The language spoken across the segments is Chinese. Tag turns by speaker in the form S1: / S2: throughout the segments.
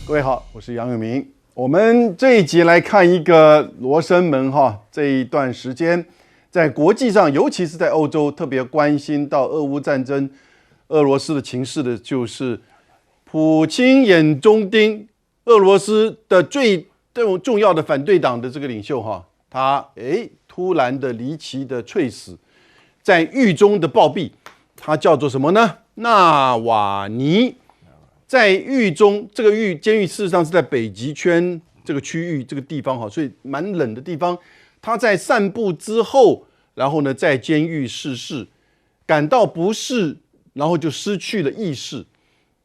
S1: 各位好，我是杨永明。我们这一集来看一个罗生门哈，这一段时间在国际上，尤其是在欧洲，特别关心到俄乌战争、俄罗斯的情势的，就是普京眼中钉，俄罗斯的最重要的反对党的这个领袖哈，他突然的离奇的猝死，在狱中的暴毙，他叫做什么呢？纳瓦尼。在狱中，这个监狱事实上是在北极圈这个区域这个地方哈，所以蛮冷的地方。他在散步之后，然后呢在监狱逝世，感到不适，然后就失去了意识。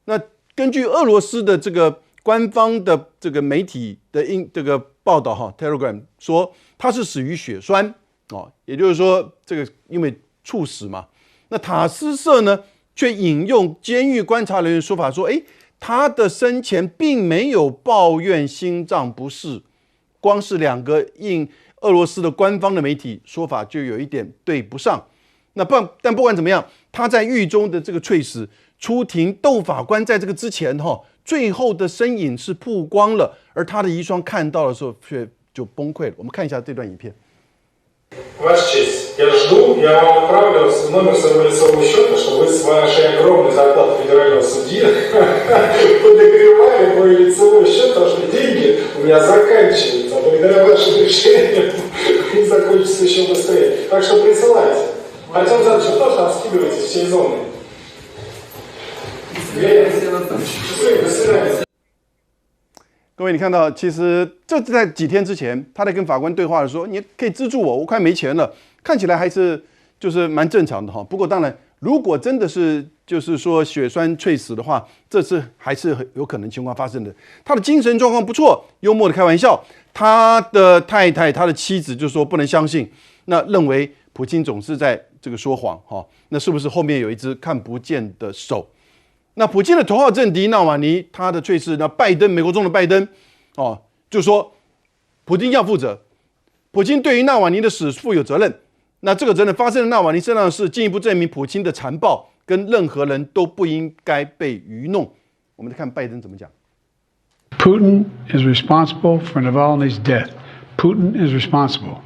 S1: 那根据俄罗斯的这个官方的这个媒体的这个报道哈 ，Telegram 说他是死于血栓哦，也就是说这个因为猝死嘛。那塔斯社呢？却引用监狱观察人员说法说，他的生前并没有抱怨心脏不适，光是两个应俄罗斯的官方的媒体说法就有一点对不上。但不管怎么样，他在狱中的这个猝死，出庭斗法官在这个之前最后的身影是曝光了，而他的遗孀看到的时候却就崩溃了。我们看一下这段影片。
S2: Ваша честь, я жду, я вам отправлю номер своего лицевого счета, чтобы вы с вашей огромной зарплаты федерального судьи подогревали мой лицевой счет, потому что деньги у меня заканчиваются, а благодаря вашим решениям они закончатся еще быстрее. Так что присылайте. Артем Задович, вы тоже там скидываете всей зоны. Счастливо, до свидания.
S1: 各位，你看到，其实这在几天之前，他在跟法官对话的时候，你可以资助我，我快没钱了，看起来还是就是蛮正常的哈。不过当然，如果真的是就是说血栓猝死的话，这是还是有可能情况发生的。他的精神状况不错，幽默的开玩笑。他的太太，他的妻子就说不能相信，那认为普京总是在这个说谎哈。那是不是后面有一只看不见的手？那普京的头号政敌纳瓦尼，他的猝死，那美国总统拜登，就说普京要负责，普京对于纳瓦尼的死负有责任。那这个责任发生在纳瓦尼身上的事，进一步证明普京的残暴跟任何人都不应该被愚弄。我们来看拜登怎么讲。
S3: Putin is responsible for Navalny's death. Putin is responsible.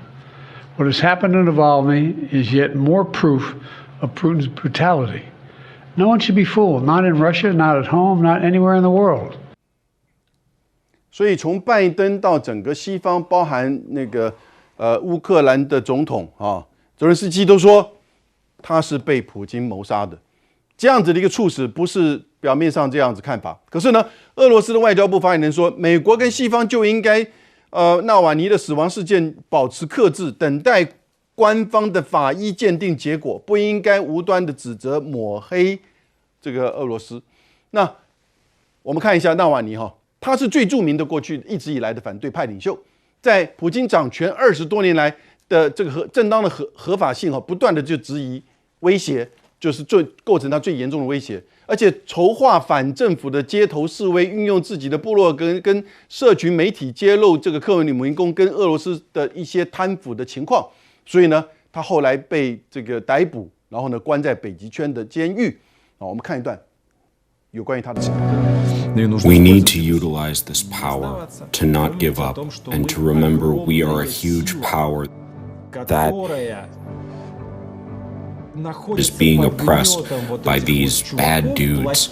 S3: What has happened to Navalny is yet more proof of Putin's brutality.No one should be fooled, not in Russia, not at home, not anywhere in the world.
S1: 所以从拜登到整个西方，包含那个乌克兰的总统泽连斯基都说他是被普京谋杀的。这样子的一个猝死不是表面上这样子看法。可是呢，俄罗斯的外交部发言人说，美国跟西方就应该纳瓦尼的死亡事件保持克制，等待官方的法医鉴定结果，不应该无端的指责抹黑这个俄罗斯。那我们看一下纳瓦尼他是最著名的过去一直以来的反对派领袖，在普京掌权20多年来的这个正当的合法性不断的就质疑威胁，就是构成他最严重的威胁，而且筹划反政府的街头示威，运用自己的部落跟社群媒体揭露这个克里姆林宫跟俄罗斯的一些贪腐的情况。所以呢，他后来被这个逮捕，然后呢关在北极圈的监狱。我们看一段有关于他的情况。
S4: We need to utilize this power to not give up and to remember we are a huge power that is being oppressed by these bad dudes.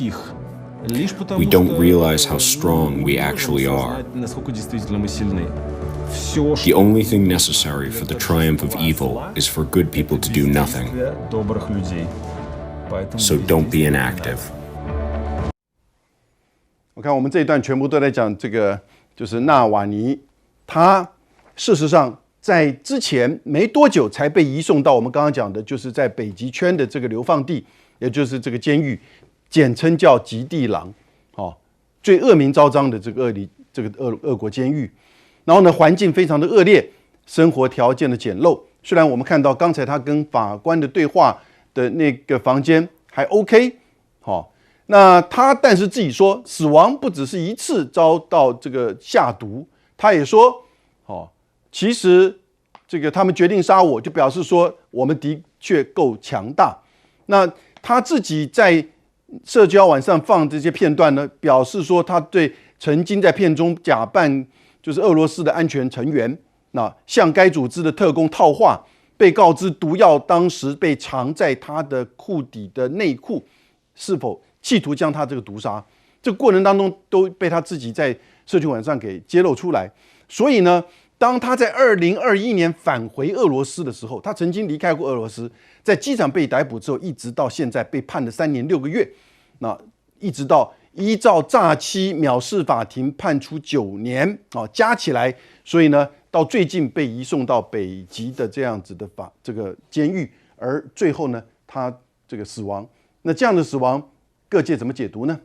S4: We don't realize how strong we actually are. The only thing necessary for the triumph of evil is for good people to do nothing. So don't be inactive.
S1: 我看我们这一段全部都在讲这个，就是纳瓦尼，他事实上在之前没多久才被移送到我们刚刚讲的，就是在北极圈的这个流放地，也就是这个监狱，简称叫极地狼，最恶名昭彰的这个俄国监狱。然后呢，环境非常的恶劣，生活条件的简陋。虽然我们看到刚才他跟法官的对话的那个房间还 OK，那他但是自己说死亡不只是一次遭到这个下毒，他也说其实这个他们决定杀我，就表示说我们的确够强大。那他自己在社交网上放这些片段呢，表示说他对曾经在片中假扮就是俄罗斯的安全成员，那向该组织的特工套话，被告知毒药当时被藏在他的裤底的内裤，是否企图将他这个毒杀？这个过程当中都被他自己在社群网站给揭露出来。所以呢，当他在2021年返回俄罗斯的时候，他曾经离开过俄罗斯，在机场被逮捕之后，一直到现在被判了3年6个月，那一直到依照诈欺藐视法庭判处9年啊，加起来，所以呢，到最近被移送到北极的这样子的这个监狱，而最后呢，他这个死亡。那这样的死亡，各界怎么解读呢？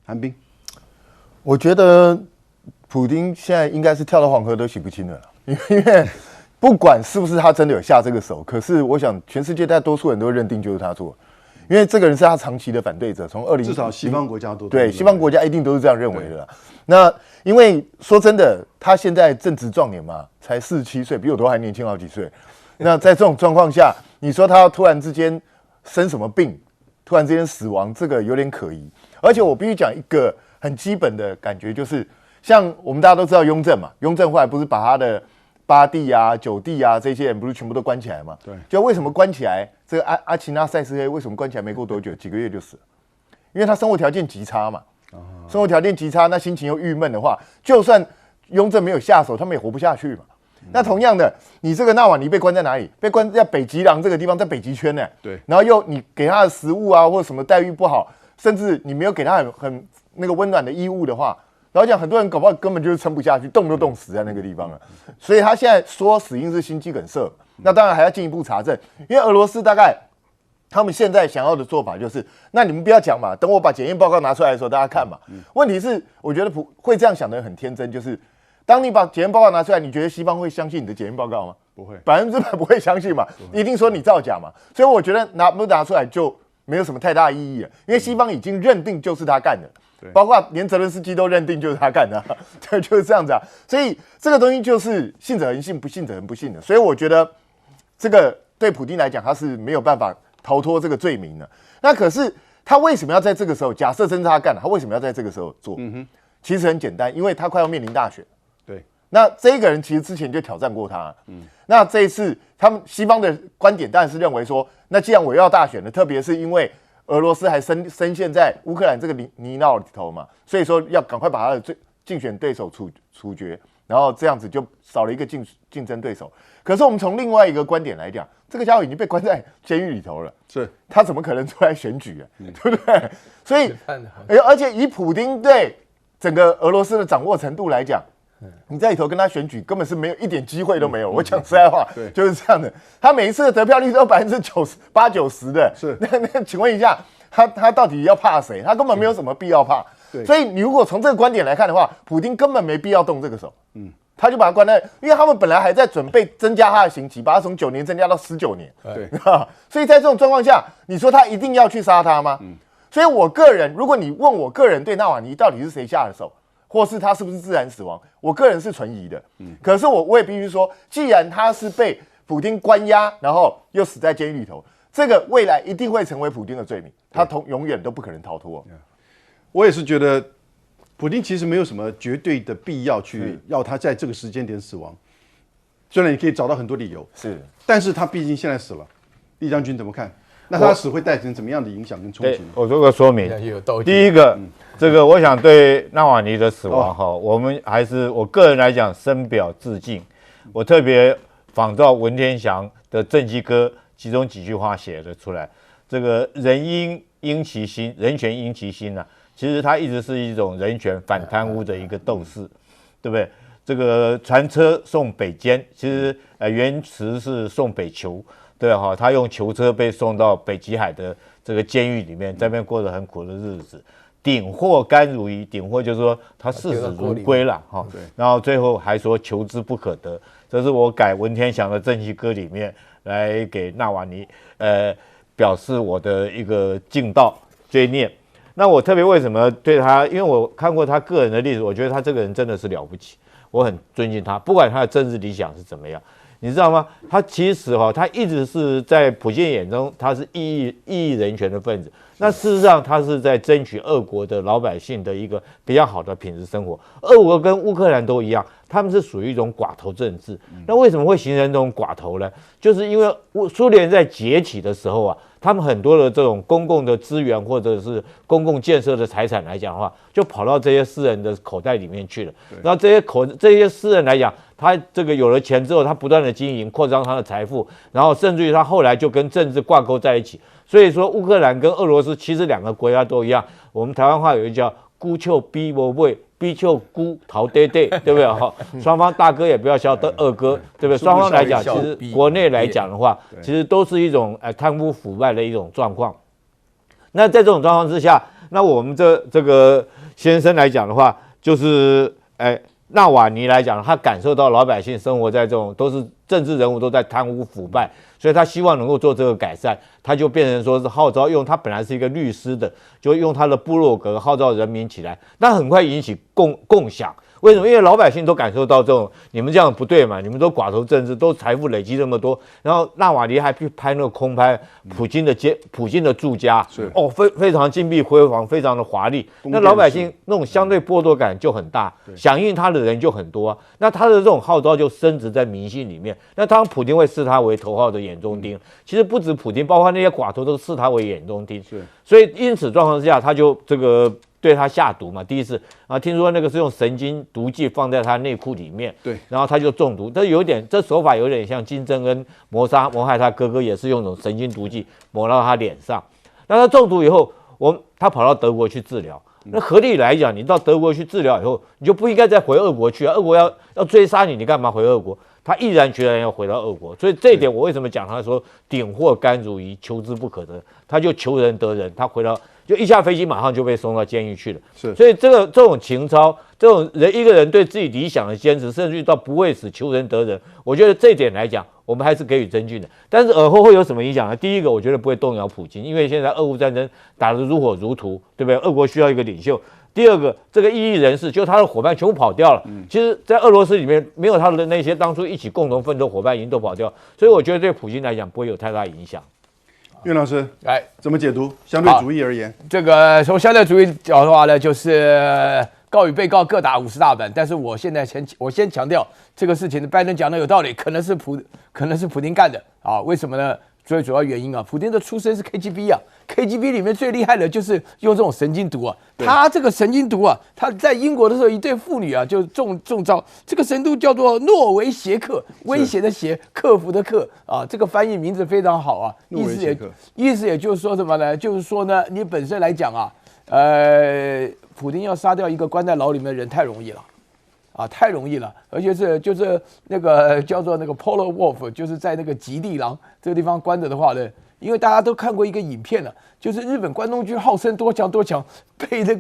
S1: 韩冰，
S5: 我觉得普丁现在应该是跳到黄河都洗不清了啦，因为不管是不是他真的有下这个手，可是我想全世界大多数人都认定就是他做，因为这个人是他长期的反对者，从
S1: 至少西方国家都
S5: 对西方国家一定都是这样认为的啦。那因为说真的，他现在正值壮年嘛，才47岁，比我都还年轻好几岁。那在这种状况下，你说他要突然之间生什么病，突然之间死亡，这个有点可疑。而且我必须讲一个很基本的感觉，就是像我们大家都知道雍正嘛，雍正后来不是把他的8弟啊、9弟啊这些人不是全部都关起来嘛？对，就为什么关起来？这个阿奇纳塞斯黑为什么关起来没过多久，几个月就死了？因为他生活条件极差嘛。生活条件极差，那心情又郁闷的话，就算雍正没有下手，他们也活不下去嘛。那同样的，你这个纳瓦尼被关在哪里？被关在北极狼这个地方，在北极圈呢。
S1: 对。
S5: 然后又你给他的食物啊，或者什么待遇不好，甚至你没有给他很那个温暖的衣物的话，然后讲很多人搞不好根本就是撑不下去，冻都冻死在那个地方了。所以他现在说死因是心肌梗塞，那当然还要进一步查证，因为俄罗斯大概他们现在想要的做法就是，那你们不要讲嘛，等我把检验报告拿出来的时候大家看嘛。问题是，我觉得会这样想的人很天真，就是当你把检验报告拿出来，你觉得西方会相信你的检验报告吗？
S1: 不会
S5: ，100%不会相信嘛，一定说你造假嘛。所以我觉得不拿出来就没有什么太大意义了，因为西方已经认定就是他干的。包括连泽伦斯基都认定就是他干的，对，就是这样子啊。所以这个东西就是信者恒信，不信者恒不信的。所以我觉得这个对普丁来讲，他是没有办法逃脱这个罪名的。那可是他为什么要在这个时候？假设真是他干的，他为什么要在这个时候做？其实很简单，因为他快要面临大选。
S1: 对，
S5: 那这个人其实之前就挑战过他。那这一次他们西方的观点当然是认为说，那既然我要大选了，特别是因为俄罗斯还深陷在乌克兰这个泥淖里头嘛，所以说要赶快把他的竞选对手处决，然后这样子就少了一个竞争对手。可是我们从另外一个观点来讲，这个家伙已经被关在监狱里头了，
S1: 是
S5: 他怎么可能出来选举啊？对不对？所以，而且以普丁对整个俄罗斯的掌握程度来讲，你在里头跟他选举根本是没有一点机会都没有。我讲实在话，就是这样的。他每一次的得票率都98%-90%的，是那请问一下，他到底要怕谁？他根本没有什么必要怕。所以你如果从这个观点来看的话，普丁根本没必要动这个手。他就把他关在，因为他们本来还在准备增加他的刑期，把他从9年增加到19年。对，所以在这种状况下，你说他一定要去杀他吗？所以我个人，如果你问我个人对纳瓦尼到底是谁下的手，或是他是不是自然死亡，我个人是存疑的。可是我也必须说，既然他是被普丁关押，然后又死在监狱里头，这个未来一定会成为普丁的罪名，他永远都不可能逃脱。
S1: 我也是觉得，普丁其实没有什么绝对的必要去要他在这个时间点死亡。虽然你可以找到很多理由，但是他毕竟现在死了。厉将军怎么看？那他死会带成怎么样的影响跟冲击？
S6: 我做个说明。第一个，这个我想对纳瓦尼的死亡哈，我个人来讲深表致敬。我特别仿照文天祥的《正气歌》其中几句话写了出来：这个人因其心，人权因其心啊。其实它一直是一种人权反贪污的一个斗士，对不对？这个船车送北监，其实原词是送北囚，对哈，他用囚车被送到北极海的这个监狱里面，在那边过着很苦的日子。鼎获甘如饴，鼎获就是说他视死如归了哈。然后最后还说求之不可得，这是我改文天祥的《正气歌》里面来给纳瓦尼表示我的一个敬悼追念。那我特别为什么对他？因为我看过他个人的历史，我觉得他这个人真的是了不起，我很尊敬他，不管他的政治理想是怎么样，你知道吗？他其实他一直是在普京眼中他是异议人权的分子，那事实上，他是在争取俄国的老百姓的一个比较好的品质生活。俄国跟乌克兰都一样，他们是属于一种寡头政治。那为什么会形成这种寡头呢？就是因为苏联在崛起的时候啊，他们很多的这种公共的资源或者是公共建设的财产来讲的话，就跑到这些私人的口袋里面去了。然后这些私人来讲，他这个有了钱之后，他不断的经营扩张他的财富，然后甚至于他后来就跟政治挂钩在一起。所以说，乌克兰跟俄罗斯其实两个国家都一样。我们台湾话有一句叫“孤丘逼我喂”。逼就孤逃爹爹，对不对？哈，双方大哥也不要笑二哥，对不对？双方来讲，其实国内来讲的话，其实都是一种贪污腐败的一种状况。那在这种状况之下，那我们这个先生来讲的话，就是纳瓦尼来讲，他感受到老百姓生活在这种都是政治人物都在贪污腐败，所以他希望能够做这个改善，他就变成说是号召用他本来是一个律师的，就用他的部落格号召人民起来，那很快引起共享。为什么？因为老百姓都感受到这种你们这样不对嘛，你们都寡头政治，都财富累积这么多，然后纳瓦尼还去拍那个空拍普京的住家，非常金碧辉煌，非常的华丽。那老百姓那种相对剥夺感就很大，响应他的人就很多啊。那他的这种号召就深植在民心里面。那当然普京会视他为头号的眼中钉，其实不止普京，包括那些寡头都视他为眼中钉。所以因此状况之下，他就这个。对他下毒嘛，第一次啊，听说那个是用神经毒剂放在他内裤里面，对，然后他就中毒。这手法有点像金正恩谋害他哥哥，也是用这种神经毒剂抹到他脸上。那他中毒以后，他跑到德国去治疗。那合理来讲，你到德国去治疗以后，你就不应该再回俄国去啊！俄国要追杀你，你干嘛回俄国？他毅然决然要回到俄国。所以这一点我为什么讲他说顶祸甘如饴，求之不可得，他就求人得人，他回到。就一下飞机马上就被送到监狱去了，所以这种情操，这种一个人对自己理想的坚持，甚至于到不为死求人得人，我觉得这一点来讲，我们还是给予尊敬的。但是尔后会有什么影响呢？第一个，我觉得不会动摇普京，因为现在俄乌战争打得如火如荼，对不对？俄国需要一个领袖。第二个，这个异议人士，就他的伙伴全部跑掉了。其实，在俄罗斯里面，没有他的那些当初一起共同奋斗伙伴已经都跑掉，所以我觉得对普京来讲不会有太大影响。
S1: 岳老师，怎么解读相对主义而言？
S7: 这个从相对主义角度的话呢，就是告与被告各打50大板。但是我先强调这个事情，拜登讲的有道理，可能是普丁干的啊？为什么呢？最主要原因啊，普丁的出身是 KGB 啊 ，KGB 里面最厉害的就是用这种神经毒啊。他这个神经毒啊，他在英国的时候，一对妇女啊就中招。这个神毒叫做诺维邪克，威胁的胁，克服的克啊，这个翻译名字非常好啊。意思也就是说什么呢？就是说呢，你本身来讲啊，普丁要杀掉一个关在牢里面的人太容易了。啊，太容易了，而且就是那个叫做那个 Polar Wolf， 就是在那个极地狼这个地方关着的话呢，因为大家都看过一个影片了，就是日本关东军号称多强，被这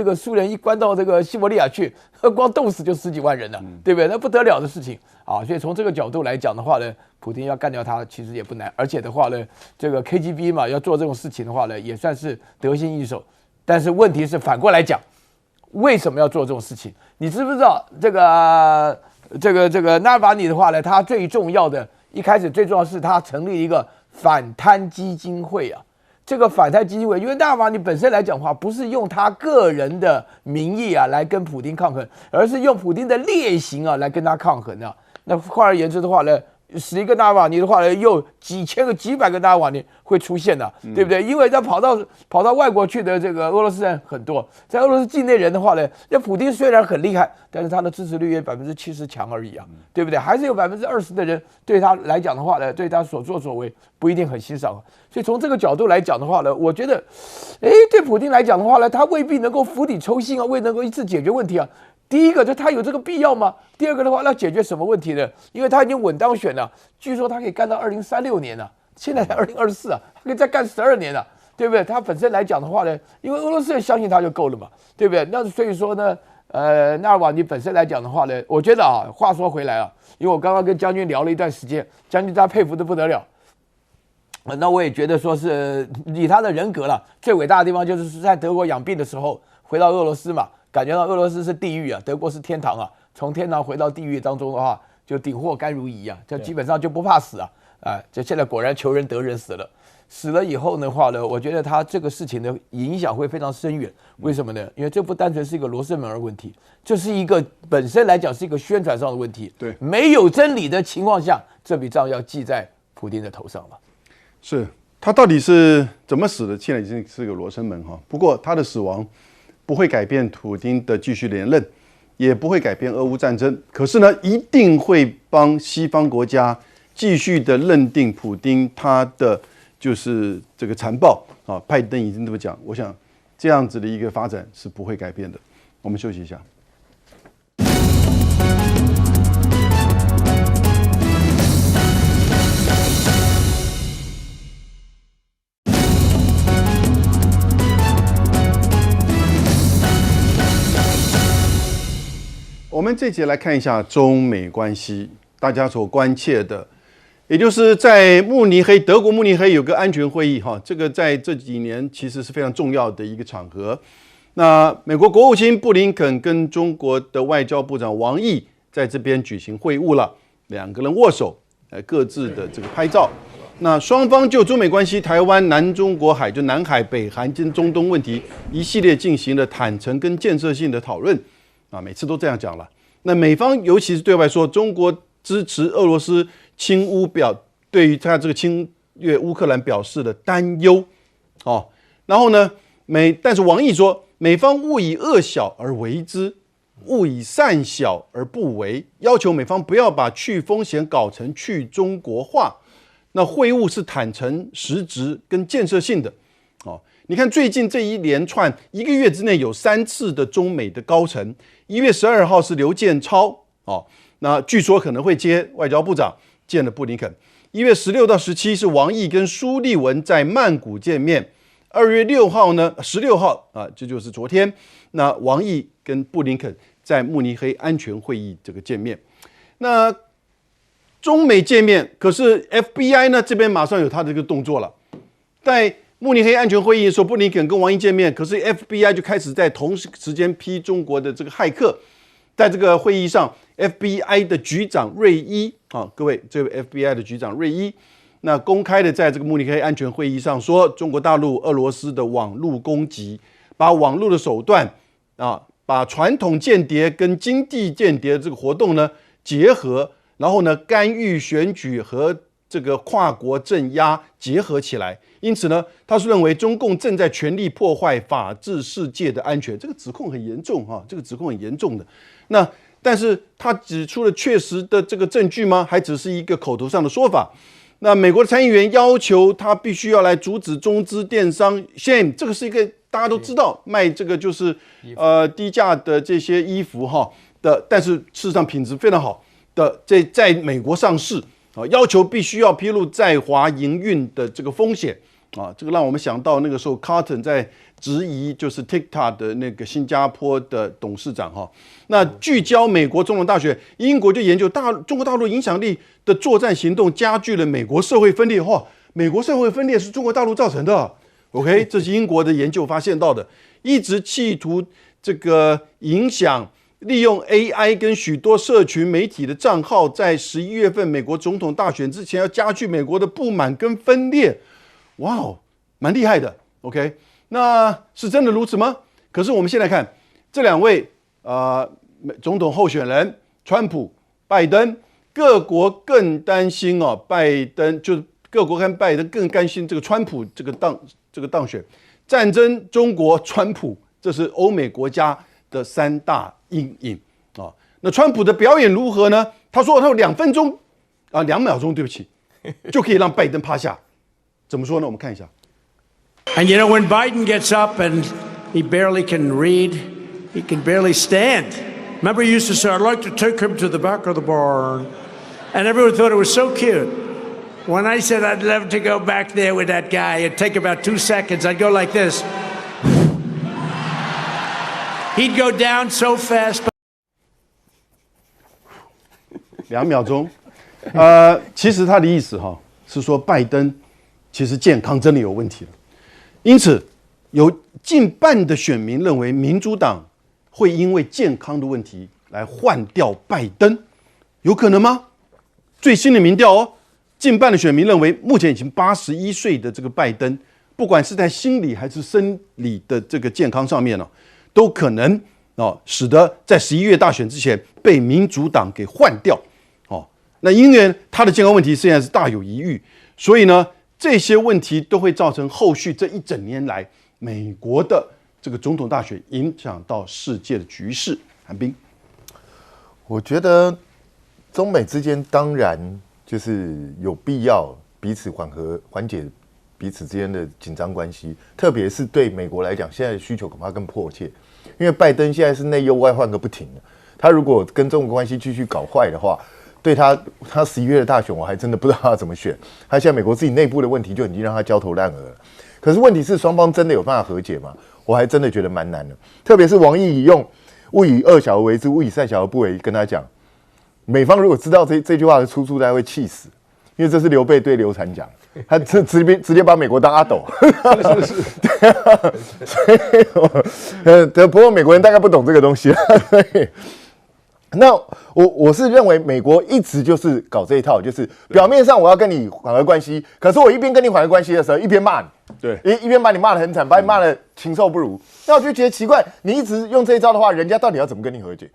S7: 个苏联一关到这个西伯利亚去，光冻死就10几万人了，对不对？那不得了的事情啊！所以从这个角度来讲的话呢，普丁要干掉他其实也不难，而且的话呢，这个 KGB 嘛要做这种事情的话呢，也算是得心应手。但是问题是反过来讲。为什么要做这种事情？你知不知道这个纳瓦尼的话呢？他最重要的，一开始最重要的是他成立一个反贪基金会啊。这个反贪基金会，因为纳瓦尼本身来讲的话，不是用他个人的名义啊来跟普丁抗衡，而是用普丁的劣行啊来跟他抗衡啊。那换而言之的话呢？使一个纳瓦尼的话呢，又几千个、几百个纳瓦尼会出现的，对不对？因为他跑到外国去的这个俄罗斯人很多，在俄罗斯境内人的话呢，那普丁虽然很厉害，但是他的支持率也70%强而已啊，对不对？还是有20%的人对他来讲的话呢，对他所作所为不一定很欣赏。所以从这个角度来讲的话呢，我觉得，对普丁来讲的话呢，他未必能够釜底抽薪啊，未能够一次解决问题啊。第一个就他有这个必要吗？第二个的话，要解决什么问题呢？因为他已经稳当选了，据说他可以干到2036年了，现在才2024啊，他可以再干12年了，对不对？他本身来讲的话呢，因为俄罗斯人相信他就够了嘛，对不对？那所以说呢，纳瓦尼本身来讲的话呢，我觉得啊，话说回来啊，因为我刚刚跟将军聊了一段时间，将军他佩服得不得了。那我也觉得说是以他的人格了，最伟大的地方就是在德国养病的时候回到俄罗斯嘛。感觉到俄罗斯是地狱啊，德国是天堂啊。从天堂回到地狱当中的话，就顶祸甘如饴啊，就基本上就不怕死啊。就现在果然求人得人死了。死了以后的话呢，我觉得他这个事情的影响会非常深远。为什么呢？因为这不单纯是一个罗生门的问题，这是一个本身来讲是一个宣传上的问题。
S1: 对，
S7: 没有真理的情况下，这笔账要记在普丁的头上了。
S1: 是他到底是怎么死的？现在已经是个罗生门哈。不过他的死亡不会改变普丁的继续连任，也不会改变俄乌战争。可是呢，一定会帮西方国家继续的认定普丁他的就是这个残暴啊。拜登已经这么讲，我想这样子的一个发展是不会改变的。我们休息一下。我们这节来看一下中美关系，大家所关切的，也就是在慕尼黑，德国慕尼黑有个安全会议哈，这个在这几年其实是非常重要的一个场合。那美国国务卿布林肯跟中国的外交部长王毅在这边举行会晤了，两个人握手，各自的这个拍照。那双方就中美关系、台湾、南中国海，就南海、北韩跟中东问题一系列进行了坦诚跟建设性的讨论。啊，每次都这样讲了。那美方尤其是对外说，中国支持俄罗斯侵乌对于他这个侵略乌克兰表示了担忧。哦，然后呢，但是王毅说，美方勿以恶小而为之，勿以善小而不为，要求美方不要把去风险搞成去中国化。那会晤是坦诚、实质跟建设性的。哦，你看最近这一连串1个月之内有3次的中美的高层。1月12号是刘建超，那据说可能会接外交部长，见了布林肯。1月16到17是王毅跟苏利文在曼谷见面。2月6号呢，16号啊，这就是昨天，那王毅跟布林肯在慕尼黑安全会议这个见面。那中美见面，可是 FBI 呢这边马上有他的这个动作了，在慕尼黑安全会议的时候，布林肯跟王毅见面，可是 FBI 就开始在同时间批中国的这个骇客。在这个会议上 ，FBI 的局长瑞伊啊，各位，这位 FBI 的局长瑞伊，那公开的在这个慕尼黑安全会议上说，中国大陆、俄罗斯的网络攻击，把网络的手段啊，把传统间谍跟经济间谍的这个活动呢结合，然后呢干预选举和这个跨国镇压结合起来，因此呢，他是认为中共正在全力破坏法治世界的安全，这个指控很严重哈，这个指控很严重的。那但是他指出了确实的这个证据吗？还只是一个口头上的说法。那美国的参议员要求他必须要来阻止中资电商 Shame， 这个是一个大家都知道卖这个就是低价的这些衣服哈的，但是事实上品质非常好的在美国上市。要求必须要披露在华营运的这个风险啊，这个让我们想到那个时候 Carton 在质疑就是 TikTok 的那个新加坡的董事长哈。那聚焦美国总统大选，英国就研究中国大陆影响力的作战行动加剧了美国社会分裂。美国社会分裂是中国大陆造成的。OK， 这是英国的研究发现到的，一直企图这个影响。利用 AI 跟许多社群媒体的账号，在11月份美国总统大选之前，要加剧美国的不满跟分裂。哇哦，蛮厉害的。OK， 那是真的如此吗？可是我们现在看这两位总统候选人，川普、拜登，各国更担心哦，各国跟拜登更担心这个川普这个当选，战争中国川普，这是欧美国家的3大阴影啊。那川普的表演如何呢？他说他有2分钟2秒钟，对不起，就可以让拜登趴下。怎么说呢？我们看一下。
S8: And you know, when Biden gets up and he barely can read, he can barely stand. Remember, he used to say, I'd like to take him to the back of the barn. And everyone thought it was so cute. When I said I'd love to go back there with that guy, it'd take about 2 seconds. I'd go like this. He'd go down so fast.
S1: 2秒钟。其实他的意思是说拜登其实健康真的有问题了，因此有近半的选民认为民主党会因为健康的问题来换掉拜登，有可能吗？最新的民调近半的选民认为，目前已经81岁的这个拜登，不管是在心理还是生理的这个健康上面呢，都可能使得在11月大选之前被民主党给换掉。那因为他的健康问题现在是大有疑虑，所以呢，这些问题都会造成后续这一整年来美国的这个总统大选影响到世界的局势。韩冰，
S5: 我觉得中美之间当然就是有必要彼此缓解彼此之间的紧张关系，特别是对美国来讲，现在的需求恐怕更迫切，因为拜登现在是内忧外患个不停的，他如果跟中国关系继续搞坏的话，对他11月的大选，我还真的不知道他怎么选。他现在美国自己内部的问题就已经让他焦头烂额了。可是问题是，双方真的有办法和解吗？我还真的觉得蛮难的。特别是王毅用"勿以恶小而为之，勿以善小而不为"跟他讲，美方如果知道这句话的出处，大家会气死，因为这是刘备对刘禅讲，他直接把美国当阿斗。是。对啊，所以不过美国人大概不懂这个东西了。那我是认为美国一直就是搞这一套，就是表面上我要跟你缓和关系，可是我一边跟你缓和关系的时候，一边骂你，
S1: 对，
S5: 一边把你骂得很惨，把你骂得禽兽不如。那我就觉得奇怪，你一直用这一招的话，人家到底要怎么跟你和解？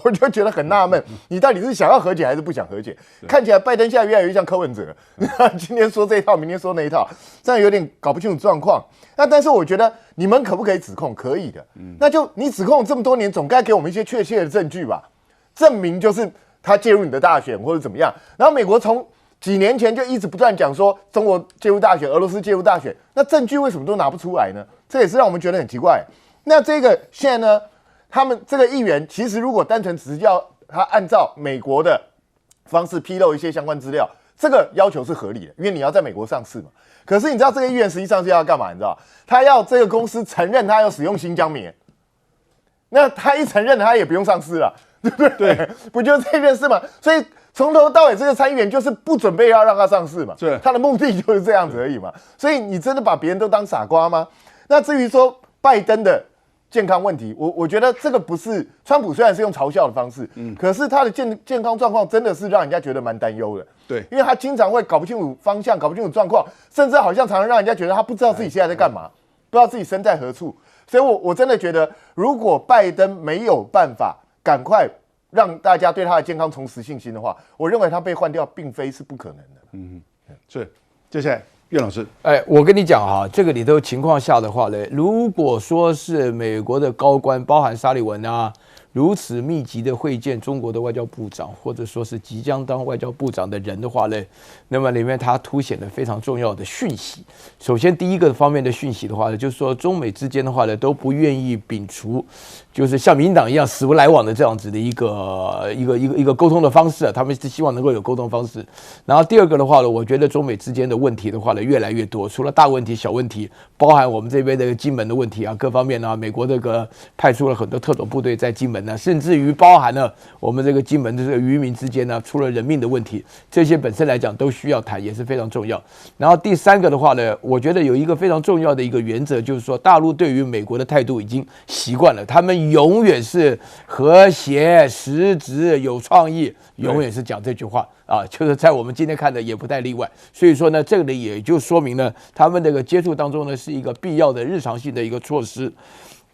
S5: 我就觉得很纳闷，你到底是想要和解还是不想和解？看起来拜登现在越来越像柯文哲，今天说这一套，明天说那一套，这样有点搞不清楚状况。那但是我觉得你们可不可以指控？可以的，那就你指控这么多年，总该给我们一些确切的证据吧。证明就是他介入你的大选或者怎么样，然后美国从几年前就一直不断讲说中国介入大选、俄罗斯介入大选，那证据为什么都拿不出来呢？这也是让我们觉得很奇怪。那这个现在呢，他们这个议员其实如果单纯只是要他按照美国的方式披露一些相关资料，这个要求是合理的，因为你要在美国上市嘛。可是你知道这个议员实际上是要干嘛？你知道，他要这个公司承认他要使用新疆棉，那他一承认他也不用上市了。对不对？对，不就是这件事吗？所以从头到尾，这个参议员就是不准备要让他上市嘛。对，他的目的就是这样子而已嘛。所以你真的把别人都当傻瓜吗？那至于说拜登的健康问题，我觉得这个不是川普虽然是用嘲笑的方式，可是他的健康状况真的是让人家觉得蛮担忧的。对，因为他经常会搞不清楚方向，搞不清楚状况，甚至好像常常让人家觉得他不知道自己现在在干嘛，不知道自己身在何处。所以我真的觉得，如果拜登没有办法赶快让大家对他的健康重拾信心的话，我认为他被换掉并非是不可能的。
S1: 是。接下来岳老师，
S7: 我跟你讲哈，这个里头情况下的话呢，如果说是美国的高官，包含沙利文啊，如此密集的会见中国的外交部长，或者说是即将当外交部长的人的话呢，那么里面它凸显了非常重要的讯息。首先，第一个方面的讯息的话呢，就是说中美之间的话呢，都不愿意摒除，就是像民进党一样死不来往的这样子的一个沟通的方式，他们是希望能够有沟通方式。然后第二个的话呢，我觉得中美之间的问题的话呢，越来越多，除了大问题、小问题，包含我们这边的金门的问题啊，各方面啊，美国这个派出了很多特种部队在金门。甚至于包含了我们这个金门的这个渔民之间呢，出了人命的问题，这些本身来讲都需要谈，也是非常重要。然后第三个的话呢，我觉得有一个非常重要的一个原则，就是说大陆对于美国的态度已经习惯了，他们永远是和谐、实质、有创意，永远是讲这句话啊，就是在我们今天看的也不太例外。所以说呢，这个呢也就说明了他们这个接触当中呢是一个必要的日常性的一个措施。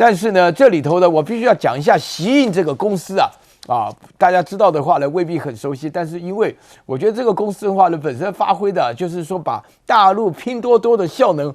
S7: 但是呢，这里头呢，我必须要讲一下习印这个公司啊，大家知道的话呢，未必很熟悉。但是因为我觉得这个公司的话呢，本身发挥的就是说把大陆拼多多的效能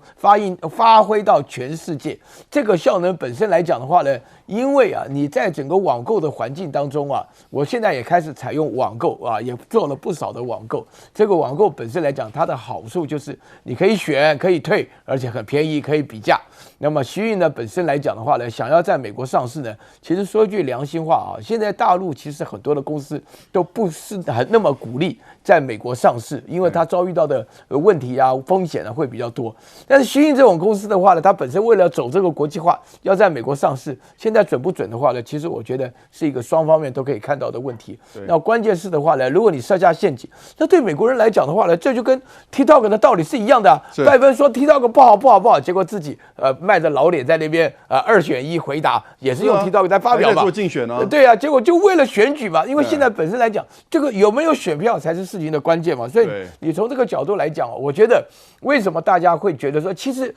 S7: 发挥到全世界。这个效能本身来讲的话呢，因为你在整个网购的环境当中我现在也开始采用网购也做了不少的网购。这个网购本身来讲，它的好处就是你可以选，可以退，而且很便宜，可以比价。那么习运呢本身来讲的话呢，想要在美国上市呢，其实说句良心话现在大陆其实很多的公司都不是很那么鼓励在美国上市，因为它遭遇到的问题风险会比较多。但是习运这种公司的话呢，它本身为了走这个国际化，要在美国上市，现在准不准的话呢，其实我觉得是一个双方面都可以看到的问题。那关键是的话呢，如果你设下陷阱，那对美国人来讲的话呢，这就跟 TikTok 的道理是一样的拜登说 TikTok 不好，结果自己卖着老脸在那边2选1回答，也是用 TikTok 在发表嘛，
S1: 做竞选啊，
S7: 对啊，结果就为为了选举嘛，因为现在本身来讲，这个有没有选票才是事情的关键嘛。所以你从这个角度来讲，我觉得为什么大家会觉得说，其实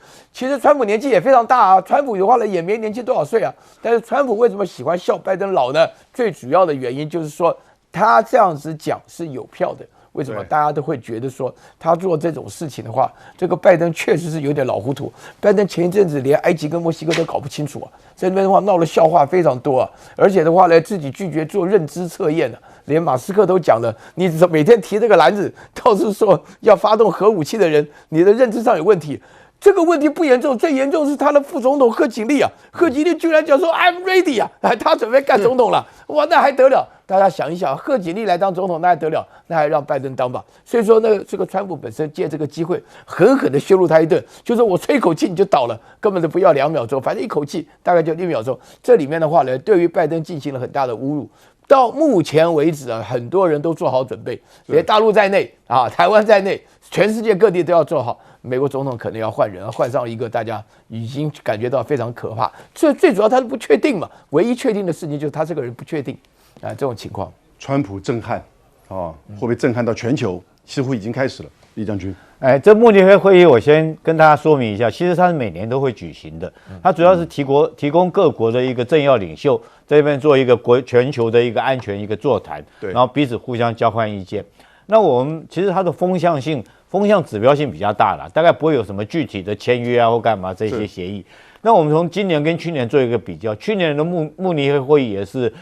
S7: 川普年纪也非常大啊，川普的话呢也没年轻多少岁啊，但是川普为什么喜欢笑拜登老呢？最主要的原因就是说，他这样子讲是有票的。为什么大家都会觉得说他做这种事情的话，这个拜登确实是有点老糊涂。拜登前一阵子连埃及跟墨西哥都搞不清楚啊，在那边的话闹了笑话非常多啊，而且的话呢，自己拒绝做认知测验啊，连马斯克都讲了，你每天提这个篮子，倒是说要发动核武器的人，你的认知上有问题。这个问题不严重，最严重是他的副总统贺锦丽啊，贺锦丽居然讲说 I'm ready 啊，他准备干总统了，哇，那还得了？大家想一想，贺锦丽来当总统，那还得了？那还让拜登当吧？所以说呢，这个川普本身借这个机会狠狠的羞辱他一顿，就是我吹一口气你就倒了，根本都不要2秒钟，反正一口气大概就1秒钟。这里面的话呢，对于拜登进行了很大的侮辱。到目前为止啊，很多人都做好准备，连大陆在内啊，台湾在内，全世界各地都要做好。美国总统可能要换人，换上一个大家已经感觉到非常可怕。最主要他是不确定嘛，唯一确定的事情就是他这个人不确定啊，这种情况。
S1: 川普震撼啊，会不会震撼到全球？似乎已经开始了。李将军，
S6: 这慕尼黑会议我先跟大家说明一下，其实它是每年都会举行的，它主要是提供各国的一个政要领袖在这边做一个全球的一个安全一个座谈，然后彼此互相交换意见。那我们其实它的风向指标性比较大啦，大概不会有什么具体的签约啊或干嘛这些协议。那我们从今年跟去年做一个比较，去年的慕尼黑会议也是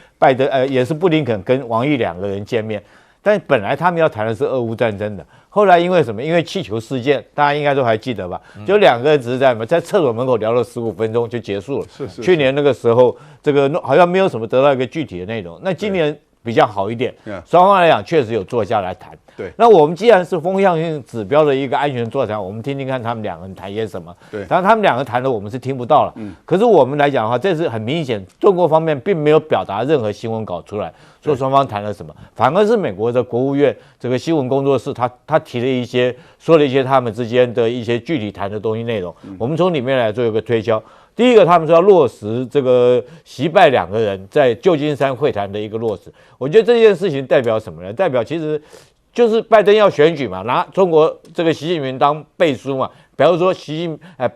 S6: 也是布林肯跟王毅2个人见面，但本来他们要谈的是俄乌战争的，后来因为什么？因为气球事件，大家应该都还记得吧？就2个人只是在厕所门口聊了15分钟就结束了。是去年那个时候，这个好像没有什么得到一个具体的内容。那今年比较好一点，双方来讲确实有坐下来谈。对，那我们既然是风向性指标的一个安全座谈，我们听听看他们2个人谈些什么。对，当然他们2个谈的我们是听不到了。可是我们来讲的话，这是很明显，中国方面并没有表达任何新闻稿出来，说双方谈了什么，反而是美国的国务院这个新闻工作室，他提了说了一些他们之间的一些具体谈的东西内容。我们从里面来做一个推敲。第一个，他们说要落实这个习拜2个人在旧金山会谈的一个落实。我觉得这件事情代表什么呢？代表其实就是拜登要选举嘛，拿中国这个习近平当背书嘛。比如说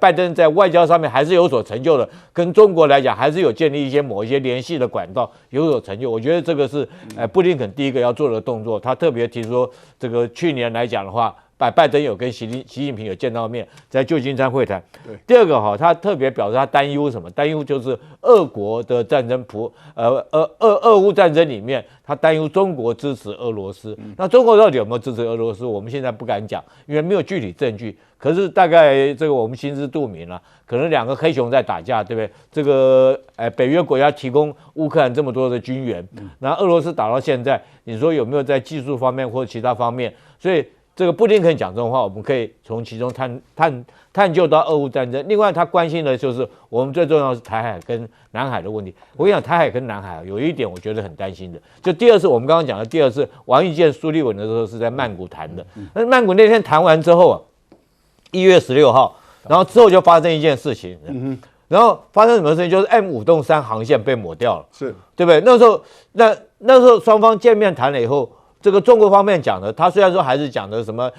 S6: 拜登在外交上面还是有所成就的，跟中国来讲还是有建立某一些联系的管道，有所成就。我觉得这个是布林肯第一个要做的动作。他特别提出说，这个去年来讲的话，拜登有跟习近平有见到面，在旧金山会谈。第二个他特别表示他担忧什么？担忧就是俄国的战争俄乌战争里面，他担忧中国支持俄罗斯。那中国到底有没有支持俄罗斯？我们现在不敢讲，因为没有具体证据。可是大概这个我们心知肚明了，可能2个黑熊在打架，对不对？这个北约国家提供乌克兰这么多的军援，那俄罗斯打到现在，你说有没有在技术方面或其他方面？所以这个布林肯讲这种话，我们可以从其中探究到俄乌战争。另外，他关心的就是我们最重要的是台海跟南海的问题。我跟你讲，台海跟南海有一点我觉得很担心的，就第二次我们刚刚讲的第二次王毅见苏利文的时候是在曼谷谈的。那曼谷那天谈完之后1月16号，然后之后就发生一件事情，然后发生什么事情？就是 M5-3航线被抹掉了，是对不对？那时候双方见面谈了以后，这个中国方面讲的，他虽然说还是讲的什么，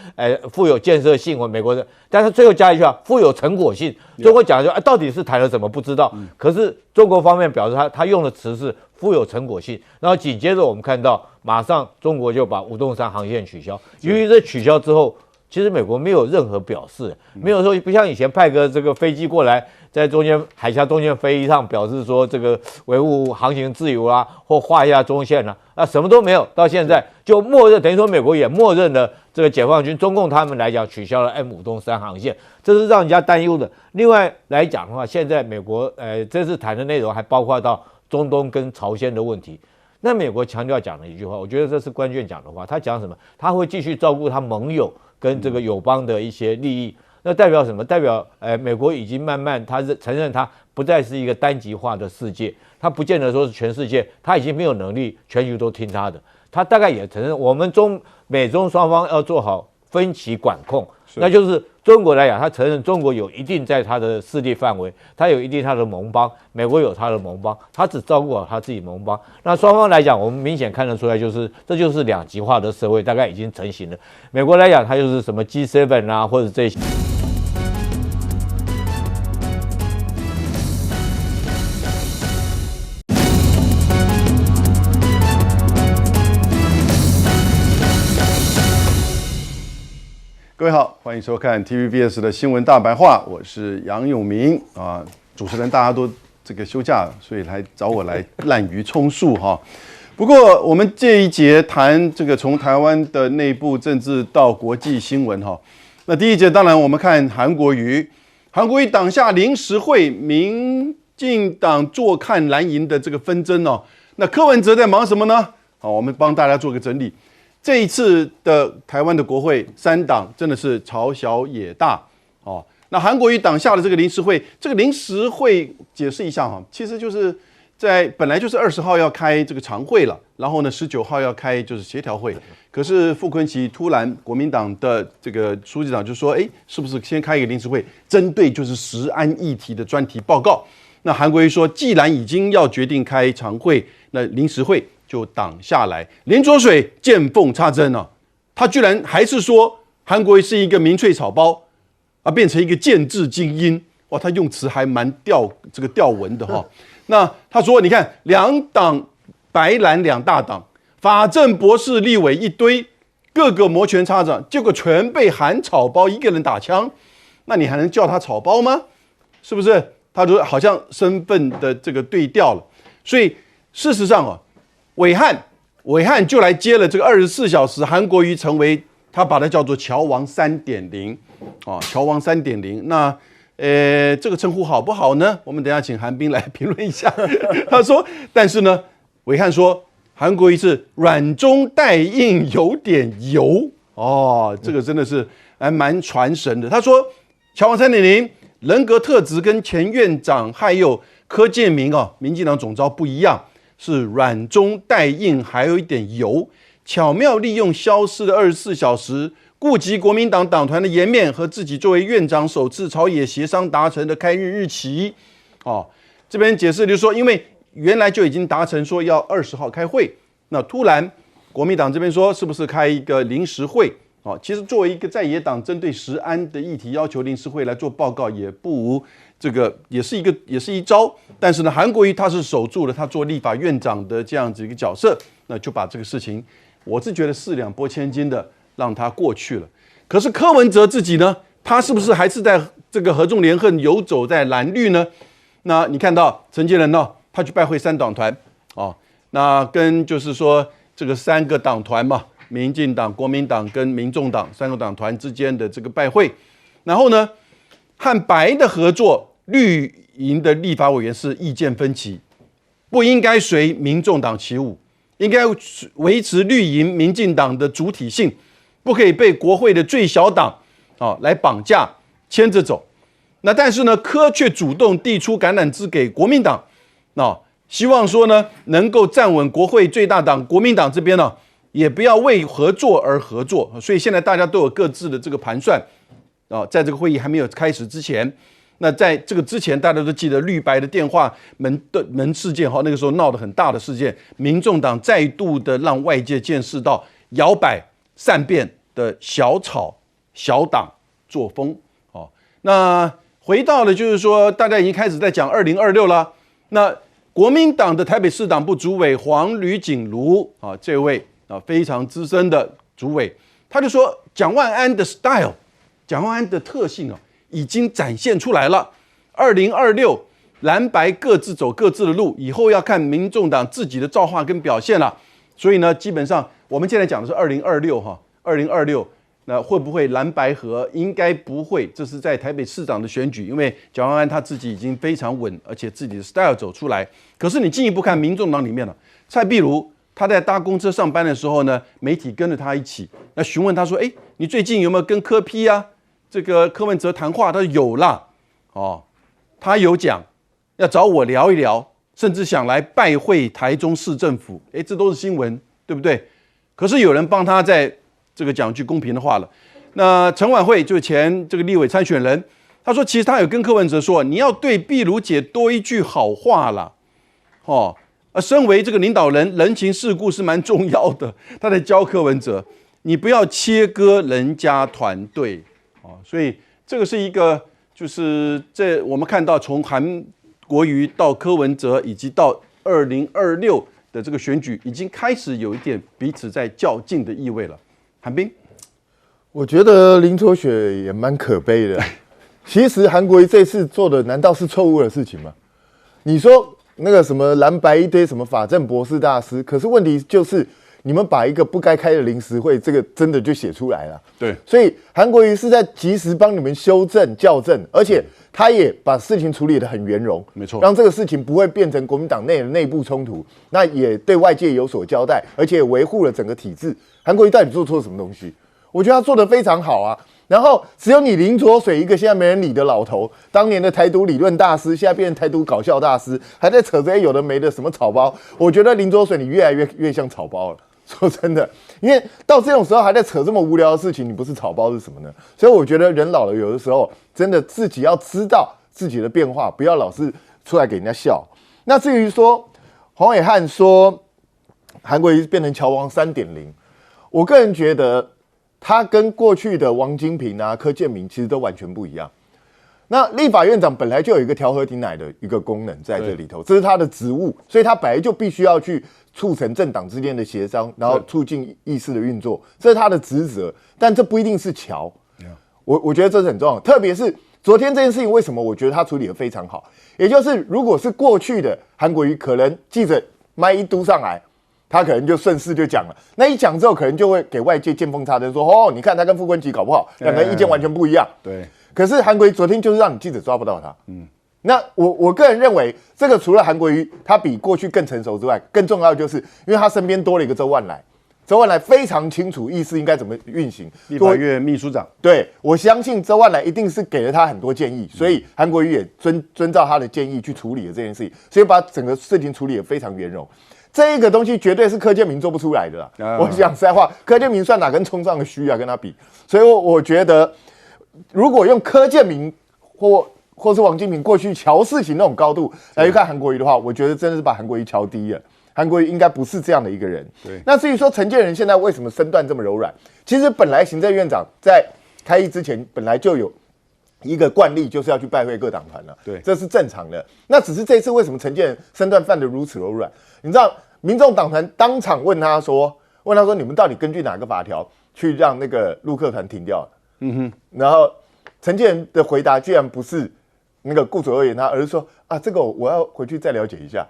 S6: 富有建设性或美国的，但是最后加一句富有成果性。中国讲的到底是谈了什么不知道，可是中国方面表示他用的词是富有成果性。然后紧接着我们看到，马上中国就把5-3航线取消。由于这取消之后，其实美国没有任何表示，没有说不像以前派个这个飞机过来，在中间海峡中间飞一趟，表示说这个维护航行自由啊，或画一下中线啊，什么都没有。到现在就默认，等于说美国也默认了这个解放军、中共他们来讲取消了 M5-3航线，这是让人家担忧的。另外来讲的话，现在美国这次谈的内容还包括到中东跟朝鲜的问题。那美国强调讲了一句话，我觉得这是关键讲的话，他讲什么？他会继续照顾他盟友跟这个友邦的一些利益。那代表什么？代表美国已经慢慢他是承认他不再是一个单极化的世界，他不见得说是全世界，他已经没有能力全球都听他的。他大概也承认我们美中双方要做好分歧管控，那就是中国来讲，他承认中国有一定在他的势力范围，他有一定他的盟邦，美国有他的盟邦，他只照顾好他自己盟邦。那双方来讲，我们明显看得出来，这就是两极化的社会，大概已经成型了。美国来讲，它就是什么 G7 啊，或者这些。
S1: 各位好，欢迎收看 TVBS 的新闻大白话，我是杨永明啊。主持人大家都这个休假，所以来找我来滥竽充数哈。不过我们这一节谈这个从台湾的内部政治到国际新闻哈。那第一节当然我们看韩国瑜党下临时会，民进党坐看蓝营的这个纷争哦。那柯文哲在忙什么呢？好，我们帮大家做个整理。这一次的台湾的国会3党真的是朝小野大哦。那韩国瑜党下的这个临时会，这个临时会解释一下哈，其实就是本来就是20号要开这个常会了，然后呢19号要开就是协调会，可是傅崐萁突然国民党的这个书记长就说，是不是先开一个临时会，针对就是食安议题的专题报告？那韩国瑜说，既然已经要决定开常会，那临时会就挡下来。林濁水见缝插针啊，他居然还是说韩国瑜是一个民粹草包啊，变成一个建制精英。哇，他用词还蛮吊文的哈。那他说，你看2党白蓝2大党，法政博士立委一堆，各个摩拳擦掌，结果全被韩草包一个人打枪，那你还能叫他草包吗？是不是？他就好像身份的这个对调了。所以事实上啊，伟汉就来接了这个24小时，韩国瑜成为他把它叫做乔王3.0啊，乔王3.0。那这个称呼好不好呢？我们等一下请韩冰来评论一下。他说，但是呢，伟汉说韩国瑜是软中带硬，有点油哦，这个真的是还蛮传神的。他说乔王3.0人格特质跟前院长还有柯建铭民进党总召不一样，是软中带硬，还有一点油，巧妙利用消失的24小时，顾及国民党党团的颜面和自己作为院长首次朝野协商达成的开日期。这边解释就是说，因为原来就已经达成说要20号开会，那突然国民党这边说是不是开一个临时会？其实作为一个在野党，针对食安的议题要求临时会来做报告，也不无这个也是一招。但是呢，韩国瑜他是守住了他做立法院长的这样子一个角色，那就把这个事情，我是觉得4两拨千斤的让他过去了。可是柯文哲自己呢，他是不是还是在这个合纵连横游走在蓝绿呢？那你看到陈建仁他去拜会3党团那跟就是说这个3个党团嘛，民进党、国民党跟民众党3个党团之间的这个拜会，然后呢，和白的合作，绿营的立法委员是意见分歧，不应该随民众党起舞，应该维持绿营民进党的主体性，不可以被国会的最小党来绑架牵着走。那但是呢，柯却主动递出橄榄枝给国民党，希望说呢，能够站稳国会最大党国民党这边也不要为合作而合作。所以现在大家都有各自的这个盘算在这个会议还没有开始之前，那在这个之前，大家都记得绿白的电话门事件那个时候闹得很大的事件，民众党再度的让外界见识到摇摆善变的小草小党作风那回到了就是说，大家已经开始在讲2026了。那国民党的台北市党部主委黄吕锦如这位非常资深的主委，他就说蒋万安的 style， 蒋万安的特性已经展现出来了。2026蓝白各自走各自的路，以后要看民众党自己的造化跟表现了。所以呢，基本上我们现在讲的是2026那会不会蓝白合？应该不会，这是在台北市长的选举，因为蒋万安他自己已经非常稳，而且自己的 style 走出来。可是你进一步看民众党里面蔡壁如他在搭公车上班的时候呢，媒体跟着他一起，那询问他说：“你最近有没有跟柯 P 这个柯文哲谈话？”他说有啦，他有讲要找我聊一聊，甚至想来拜会台中市政府。这都是新闻，对不对？可是有人帮他在这个讲句公平的话了。那陈婉慧就是前这个立委参选人，他说其实他有跟柯文哲说，你要对碧如姐多一句好话啦，哦，身为这个领导人，人情世故是蛮重要的。他在教柯文哲，你不要切割人家团队，哦，所以这个是一个，就是我们看到从韩国瑜到柯文哲，以及到2026的这个选举，已经开始有一点彼此在较劲的意味了。韩冰，
S5: 我觉得林卓雪也蛮可悲的。其实韩国瑜这次做的难道是错误的事情吗？你说那个什么蓝白一堆什么法政博士大师，可是问题就是你们把一个不该开的临时会，这个真的就写出来了。
S1: 对，
S5: 所以韩国瑜是在及时帮你们修正校正，而且他也把事情处理得很圆融，
S1: 没错，
S5: 让这个事情不会变成国民党内的内部冲突，那也对外界有所交代，而且也维护了整个体制。韩国瑜到底做错了什么东西？我觉得他做得非常好啊。然后只有你林卓水一个现在没人理的老头，当年的台独理论大师，现在变成台独搞笑大师，还在扯这些有的没的什么草包。我觉得林卓水你越来越像草包了。说真的，因为到这种时候还在扯这么无聊的事情，你不是草包是什么呢？所以我觉得人老了，有的时候真的自己要知道自己的变化，不要老是出来给人家笑。那至于说黄伟汉说韩国瑜变成乔王 3.0， 我个人觉得他跟过去的王金平啊、柯建铭其实都完全不一样。那立法院长本来就有一个调和挺奶的一个功能在这里头，这是他的职务，所以他本来就必须要去促成政党之间的协商，然后促进议事的运作，这是他的职责。但这不一定是乔，我觉得这是很重要的。特别是昨天这件事情，为什么我觉得他处理得非常好？也就是如果是过去的韩国瑜，可能记者麦一嘟上来，他可能就顺势就讲了，那一讲之后，可能就会给外界见缝插针说，哦，你看他跟傅昆萁搞不好，两个人意见完全不一样。
S1: 对。
S5: 可是韩国瑜昨天就是让你记者抓不到他，那我个人认为，这个除了韩国瑜他比过去更成熟之外，更重要的就是因为他身边多了一个周万来，周万来非常清楚议事应该怎么运行，
S1: 立法院秘书长，
S5: 对，我相信周万来一定是给了他很多建议，所以韩国瑜也遵照他的建议去处理了这件事情，所以把整个事情处理得非常圆融。这一个东西绝对是柯建铭做不出来的啦。我讲实在话，柯建铭算哪根葱上的须啊，跟他比。所以我觉得，如果用柯建铭或是王金平过去瞧事情那种高度来去看韩国瑜的话，我觉得真的是把韩国瑜瞧低了。韩国瑜应该不是这样的一个人。对。那至于说陈建仁现在为什么身段这么柔软，其实本来行政院长在开议之前本来就有一个惯例，就是要去拜会各党团了。对，这是正常的。那只是这次为什么陈建仁身段犯得如此柔软？你知道，民众党团当场问他说，你们到底根据哪个法条去让那个陆客团停掉？然后陈建仁的回答居然不是那个顾左右言他，而是说啊，这个我要回去再了解一下。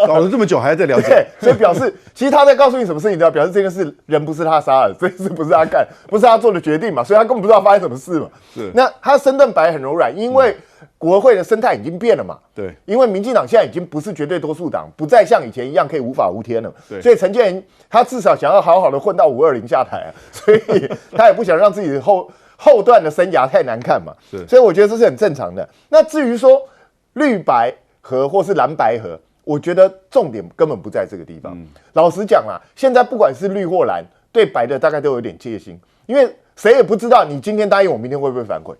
S1: 搞了这么久还在了解，
S5: 对，所以表示其实他在告诉你什么事情，表示这件事人不是他杀的，这件事不是他干，不是他做的决定嘛，所以他根本不知道发生什么事嘛。是，那他身段本来很柔软，因为国会的生态已经变了嘛。对，因为民进党现在已经不是绝对多数党，不再像以前一样可以无法无天了。对，所以陈建仁他至少想要好好的混到520下台啊，所以他也不想让自己的后段的生涯太难看嘛。是，所以我觉得这是很正常的。那至于说绿白合或是蓝白合，我觉得重点根本不在这个地方。老实讲啦，现在不管是绿或蓝，对白的大概都有点戒心，因为谁也不知道你今天答应我，明天会不会反悔，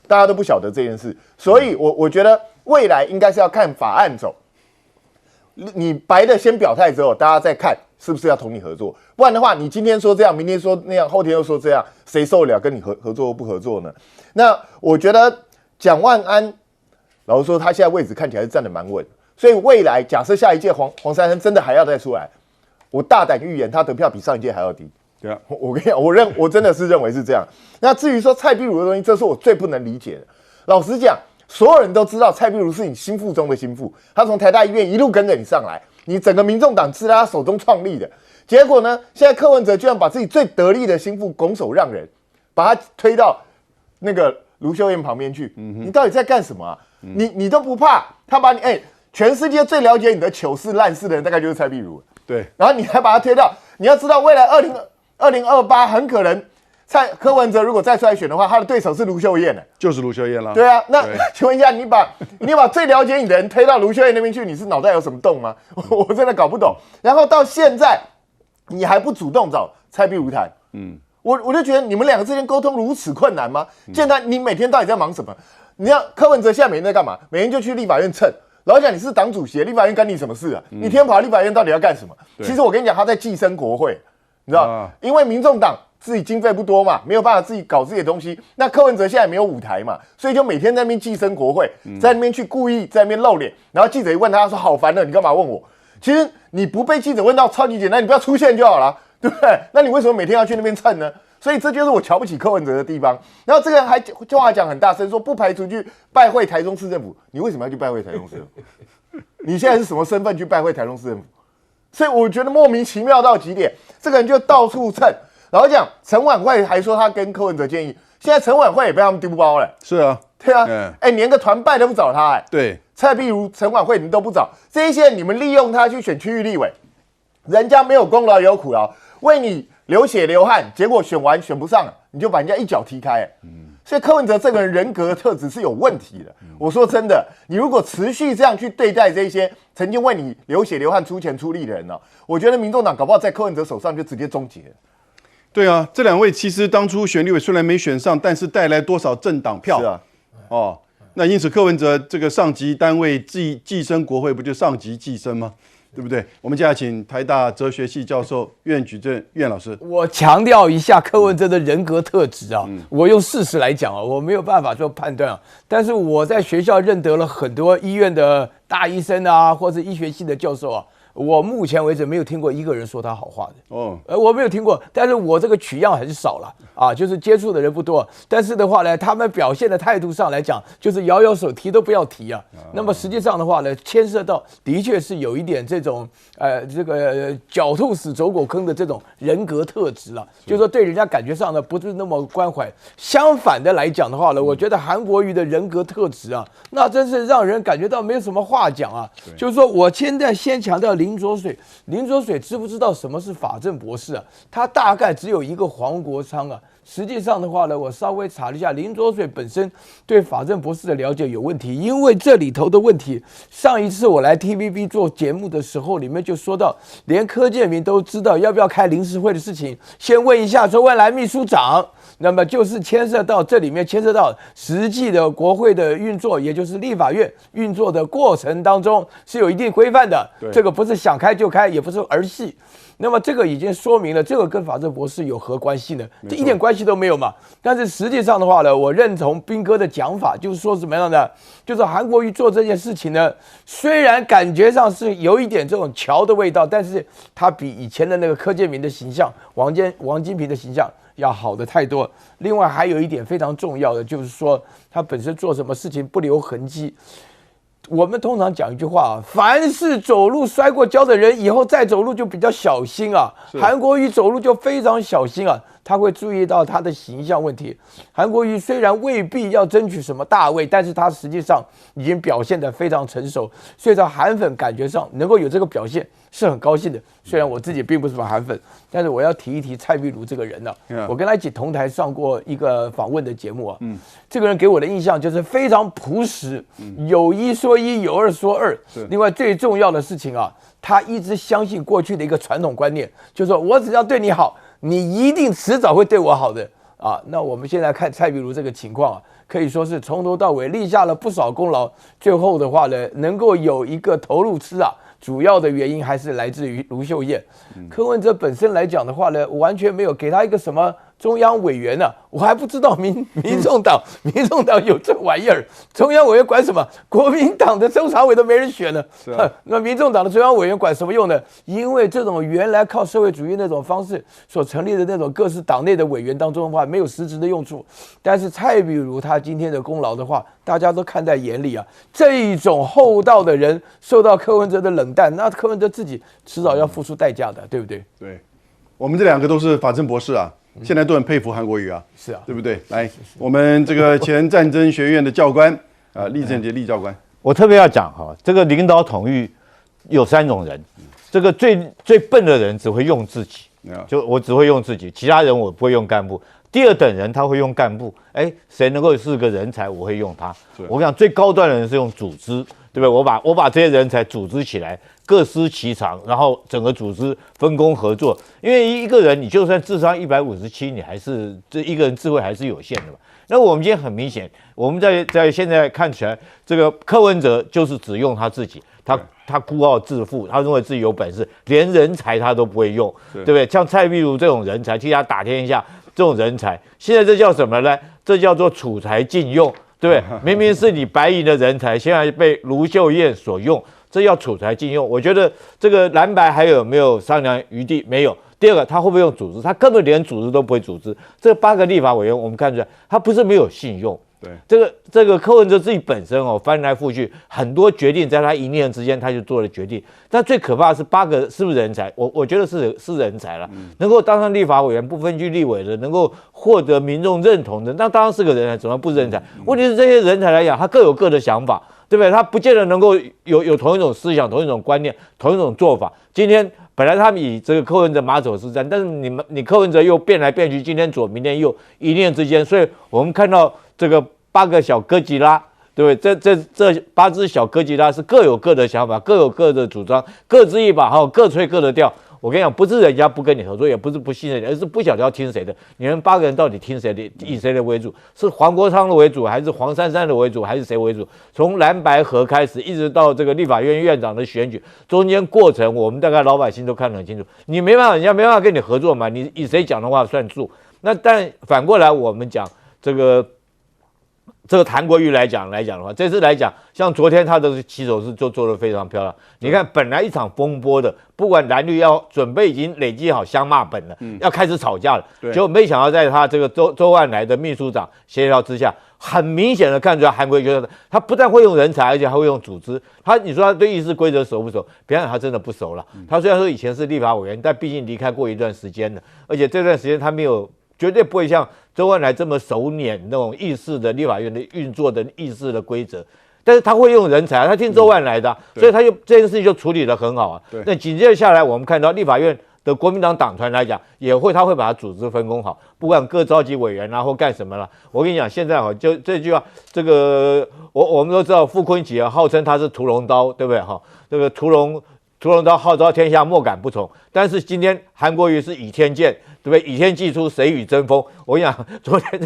S5: 大家都不晓得这件事。所以我觉得未来应该是要看法案走，你白的先表态之后，大家再看是不是要同你合作，不然的话，你今天说这样，明天说那样，后天又说这样，谁受得了跟你合作或不合作呢？那我觉得蒋万安，老实说，他现在位置看起来是站得蛮稳，所以未来假设下一届黄珊珊真的还要再出来，我大胆预言他得票比上一届还要低。对啊，我跟你讲，我真的是认为是这样。那至于说蔡壁如的东西，这是我最不能理解的。老实讲，所有人都知道蔡壁如是你心腹中的心腹，他从台大医院一路跟着你上来，你整个民众党是在他手中创立的。结果呢，现在柯文哲居然把自己最得力的心腹拱手让人，把他推到那个卢秀燕旁边去。你到底在干什么啊？你都不怕他把你全世界最了解你的糗事烂事的人，大概就是蔡壁如。对，然后你还把他推到，你要知道未来2028很可能柯文哲如果再出来选的话，他的对手是卢秀燕呢，就是卢秀燕啦。对啊，那请问一下，你把最了解你的人推到卢秀燕那边去，你是脑袋有什么洞吗？我真的搞不懂。然后到现在，你还不主动找蔡壁如谈，我就觉得你们两个之间沟通如此困难吗？见他，你每天到底在忙什么？你看柯文哲现在每天在干嘛？每天就去立法院蹭。老实讲，你是党主席，立法院干你什么事啊？你天天跑立法院到底要干什么？其实我跟你讲，他在寄生国会，你知道，因为民众党自己经费不多嘛，没有办法自己搞自己的东西。那柯文哲现在没有舞台嘛，所以就每天在那边寄生国会，在那边去故意在那边露脸。然后记者一问他说：“好烦了，你干嘛问我？”其实你不被记者问到超级简单，你不要出现就好了，对不对？那你为什么每天要去那边蹭呢？所以这就是我瞧不起柯文哲的地方。然后这个人还话讲很大声，说不排除去拜会台中市政府。你为什么要去拜会台中市政府？你现在是什么身份去拜会台中市政府？所以我觉得莫名其妙到极点。这个人就到处蹭。然后讲陈婉慧还说他跟柯文哲建议，现在陈婉慧也被他们丢包了。
S1: 是啊，
S5: 对啊，连个团拜都不找他，
S1: 对，
S5: 蔡壁如、陈婉慧你都不找，这一些你们利用他去选区域立委，人家没有功劳也有苦劳，为你流血流汗，结果选完选不上了，你就把人家一脚踢开。所以柯文哲这个人格的特质是有问题的。我说真的，你如果持续这样去对待这些曾经为你流血流汗、出钱出力的人呢，我觉得民众党搞不好在柯文哲手上就直接终结了。
S1: 对啊，这两位其实当初选立委虽然没选上，但是带来多少政党票？
S5: 是啊，
S1: 哦，那因此柯文哲这个上级单位寄生国会，不就上级寄生吗？对不对？我们接下来请台大哲学系教授苑举正苑老师。
S7: 我强调一下柯文哲的人格特质啊，我用事实来讲啊，我没有办法做判断啊。但是我在学校认得了很多医院的大医生啊，或者医学系的教授啊。我目前为止没有听过一个人说他好话的哦，我没有听过，但是我这个取样很少了啊，就是接触的人不多，但是的话呢，他们表现的态度上来讲，就是摇摇手提都不要提啊。那么实际上的话呢，牵涉到的确是有一点这种这个狡兔死走狗坑的这种人格特质了，就是说对人家感觉上呢不是那么关怀。相反的来讲的话呢，我觉得韩国瑜的人格特质啊，那真是让人感觉到没有什么话讲啊。就是说我现在先强调林卓水知不知道什么是法政博士啊？他大概只有一个黄国昌啊。实际上的话呢，我稍微查了一下，林卓水本身对法政博士的了解有问题，因为这里头的问题，上一次我来 TVB 做节目的时候，里面就说到，连柯建铭都知道要不要开临时会的事情，先问一下周恩来秘书长。那么就是牵涉到这里面牵涉到实际的国会的运作，也就是立法院运作的过程当中是有一定规范的，这个不是想开就开，也不是儿戏。那么这个已经说明了，这个跟法政博士有何关系呢？这一点关系都没有嘛。但是实际上的话呢，我认同彬哥的讲法，就是说什么样的，就是韩国瑜做这件事情呢，虽然感觉上是有一点这种乔的味道，但是他比以前的那个柯建铭的形象、王金平的形象要好的太多。另外还有一点非常重要的，就是说他本身做什么事情不留痕迹。我们通常讲一句话啊，凡是走路摔过跤的人，以后再走路就比较小心啊。韩国瑜走路就非常小心啊，他会注意到他的形象问题。韩国瑜虽然未必要争取什么大位，但是他实际上已经表现得非常成熟，所以在韩粉感觉上能够有这个表现是很高兴的。虽然我自己并不是韩粉，但是我要提一提蔡壁如这个人呢、我跟他一起同台上过一个访问的节目啊，这个人给我的印象就是非常朴实，有一说一，有二说二。另外最重要的事情啊，他一直相信过去的一个传统观念，就是说我只要对你好，你一定迟早会对我好的啊。那我们现在看蔡壁如这个情况啊，可以说是从头到尾立下了不少功劳，最后的话呢，能够有一个头路吃啊。主要的原因还是来自于卢秀燕。柯文哲本身来讲的话呢，完全没有给他一个什么中央委员啊，我还不知道民众党有这玩意儿，中央委员管什么？国民党的中常委都没人选了，那民众党的中央委员管什么用呢？因为这种原来靠社会主义那种方式所成立的那种各式党内的委员当中的话，没有实质的用处。但是蔡壁如他今天的功劳的话，大家都看在眼里啊。这一种厚道的人受到柯文哲的冷淡，那柯文哲自己迟早要付出代价的，对不对？
S1: 对，我们这两个都是法政博士啊。现在都很佩服韩国瑜啊，
S7: 是啊，
S1: 对不对？来，我们这个前战争学院的教官厉正杰厉教官，
S6: 我特别要讲哈，这个领导统御有3种人，这个最笨的人只会用自己，就我只会用自己，其他人我不会用干部。第二等人他会用干部，谁能够是个人才，我会用他。我跟你讲，最高端的人是用组织，对不对？我把这些人才组织起来，各司其长，然后整个组织分工合作。因为一个人你就算智商157，你还是这一个人智慧还是有限的嘛。那我们今天很明显，我们在现在看起来，这个柯文哲就是只用他自己，他孤傲自负，他认为自己有本事，连人才他都不会用，对不对？像蔡壁如这种人才，替他打天下，这种人才，现在这叫什么呢？这叫做储才禁用，对不对？明明是你白银的人才，现在被卢秀燕所用，这叫储才禁用。我觉得这个蓝白还有没有商量余地？没有。第二个，他会不会用组织？他根本连组织都不会组织。这8个立法委员，我们看出来，他不是没有信用。对，这个柯文哲自己本身翻来覆去，很多决定在他一念之间他就做了决定。但最可怕的是8个是不是人才？我觉得是人才了，能够当上立法委员、不分区立委的，能够获得民众认同的，那当然是个人才，怎么不是人才？问题是这些人才来讲，他各有各的想法，对不对？他不见得能够有同一种思想、同一种观念、同一种做法。今天本来他们以这个柯文哲马首是瞻，但是你柯文哲又变来变去，今天左，明天右，一念之间，所以我们看到这个8个小哥吉拉，对不对？这8只小哥吉拉是各有各的想法，各有各的主张，各执一把，各吹各的调。我跟你讲，不是人家不跟你合作，也不是不信任你，而是不晓得要听谁的。你们8个人到底听谁的，以谁的为主？是黄国昌的为主，还是黄珊珊的为主，还是谁为主？从蓝白合开始，一直到这个立法院院长的选举，中间过程，我们大概老百姓都看得很清楚。你没办法，人家没办法跟你合作嘛，你以谁讲的话算数？那但反过来，我们讲这个韩国瑜来讲的话，这次来讲，像昨天他的起手式就做得非常漂亮。你看，本来一场风波的，不管蓝绿要准备已经累积好相骂本了，要开始吵架了，结果没想到在他这个周万来的秘书长协调之下，很明显的看出来韩国瑜觉得他不但会用人才，而且还会用组织。你说他对议事规则熟不熟？别看他真的不熟了。他虽然说以前是立法委员，但毕竟离开过一段时间了，而且这段时间他没有。绝对不会像周恩来这么熟稔那种议事的立法院的运作的议事的规则，但是他会用人才，他听周恩来的，所以他就这件事情就处理得很好啊。那紧接着下来，我们看到立法院的国民党党团来讲，他会把它组织分工好，不管各召集委员或干什么了。我跟你讲，现在就这句话，这个我们都知道，傅昆萁号称他是屠龙刀，对不对这个屠龙刀号召天下，莫敢不从。但是今天韩国瑜是倚天剑，对不对？倚天既出，谁与争锋？我跟你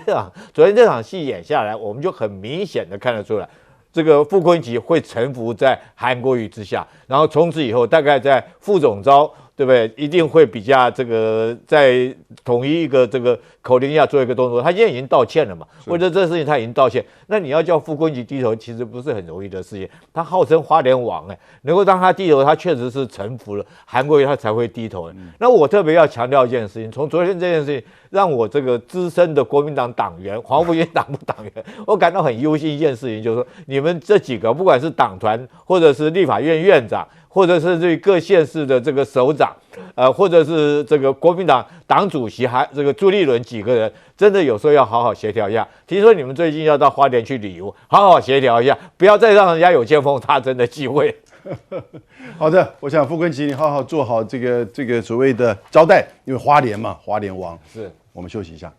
S6: 讲，昨天这场戏演下来，我们就很明显的看得出来，这个傅昆萁会臣服在韩国瑜之下，然后从此以后，大概在副总召，对不对？一定会比较这个在统一一个这个口令下做一个动作。他现在已经道歉了嘛，为了这事情他已经道歉。那你要叫傅昆萁低头，其实不是很容易的事情。他号称花莲王，能够让他低头，他确实是臣服了韩国瑜，他才会低头。那我特别要强调一件事情，从昨天这件事情，让我这个资深的国民党党员黄复兴党员，我感到很忧心一件事情，就是说你们这几个不管是党团或者是立法院院长，或者是这各县市的这个首长，或者是这个国民党党主席，还这个朱立伦几个人，真的有时候要好好协调一下。听说你们最近要到花莲去旅游，好好协调一下，不要再让人家有见缝插针的机会。
S1: 好的，我想傅昆萁，你好好做好这个所谓的交代，因为花莲嘛，花莲王。是，我们休息一下。